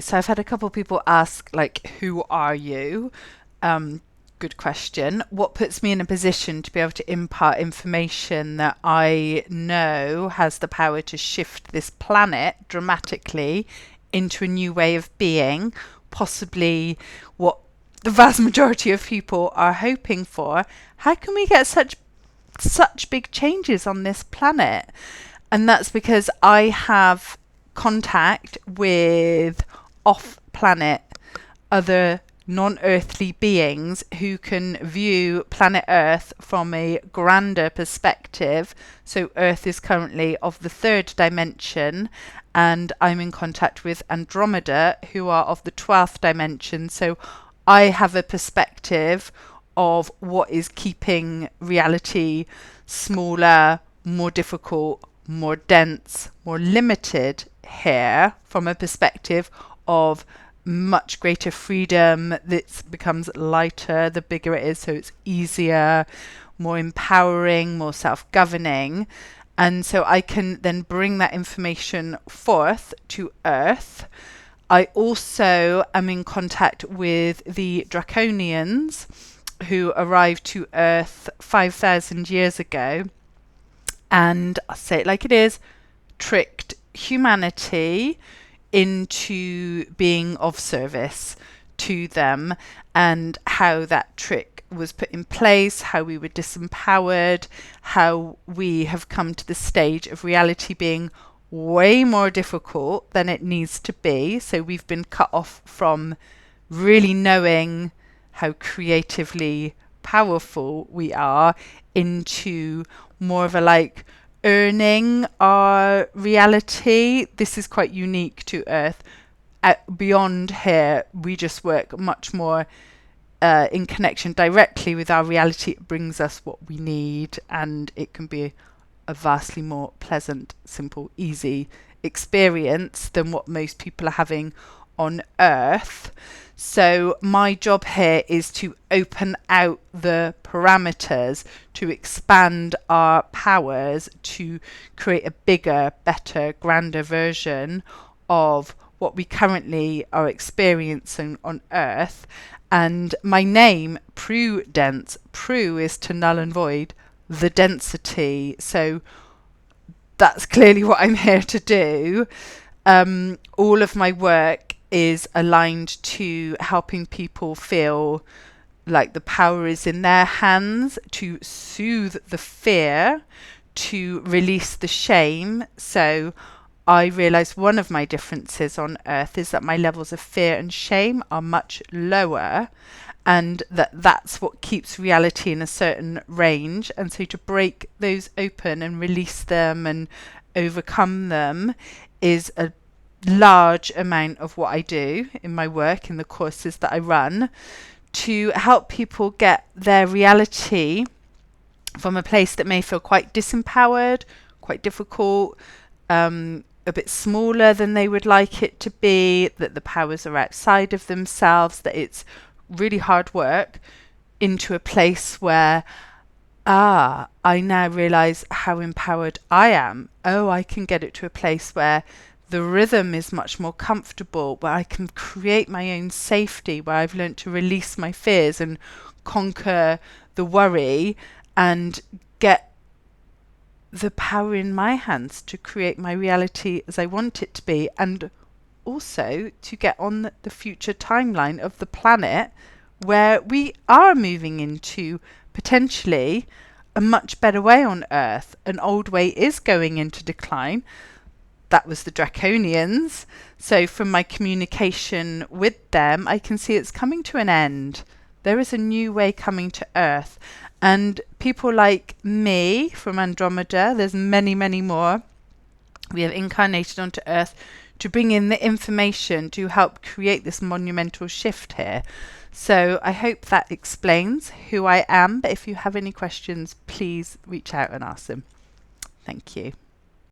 So I've had a couple of people ask, like, who are you? Um, Good question. What puts me in a position to be able to impart information that I know has the power to shift this planet dramatically into a new way of being, possibly what the vast majority of people are hoping for? How can we get such big changes on this planet? And that's because I have contact with off planet, other non earthly beings who can view planet Earth from a grander perspective. So, Earth is currently of the third dimension, and I'm in contact with Andromeda, who are of the 12th dimension. So, I have a perspective of what is keeping reality smaller, more difficult, more dense, more limited here from a perspective of much greater freedom that becomes lighter the bigger it is, so it's easier, more empowering, more self-governing. And so I can then bring that information forth to Earth. I also am in contact with the Draconians who arrived to Earth 5,000 years ago, and I'll say it like it is, tricked humanity into being of service to them, and how that trick was put in place, how we were disempowered, how we have come to the stage of reality being way more difficult than it needs to be. So we've been cut off from really knowing how creatively powerful we are into more of a like earning our reality. This is quite unique to Earth. Beyond here, we just work much more in connection directly with our reality. It brings us what we need, and it can be a vastly more pleasant, simple, easy experience than what most people are having on Earth. So my job here is to open out the parameters, to expand our powers, to create a bigger, better, grander version of what we currently are experiencing on Earth. And my name, Prudence, Pru is to null and void the density. So that's clearly what I'm here to do. All of my work is aligned to helping people feel like the power is in their hands, to soothe the fear, to release the shame. So I realize one of my differences on Earth is that my levels of fear and shame are much lower, and that's what keeps reality in a certain range. And so to break those open and release them and overcome them is a large amount of what I do in my work, in the courses that I run, to help people get their reality from a place that may feel quite disempowered, quite difficult, a bit smaller than they would like it to be, that the powers are outside of themselves, that it's really hard work, into a place where, I now realize how empowered I am. Oh, I can get it to a place where the rhythm is much more comfortable, where I can create my own safety, where I've learned to release my fears and conquer the worry and get the power in my hands to create my reality as I want it to be, and also to get on the future timeline of the planet where we are moving into potentially a much better way on Earth. An old way is going into decline. That was the Draconians. So from my communication with them, I can see it's coming to an end. There is a new way coming to Earth. And people like me from Andromeda, there's many, many more, we have incarnated onto Earth to bring in the information to help create this monumental shift here. So I hope that explains who I am. But if you have any questions, please reach out and ask them. Thank you.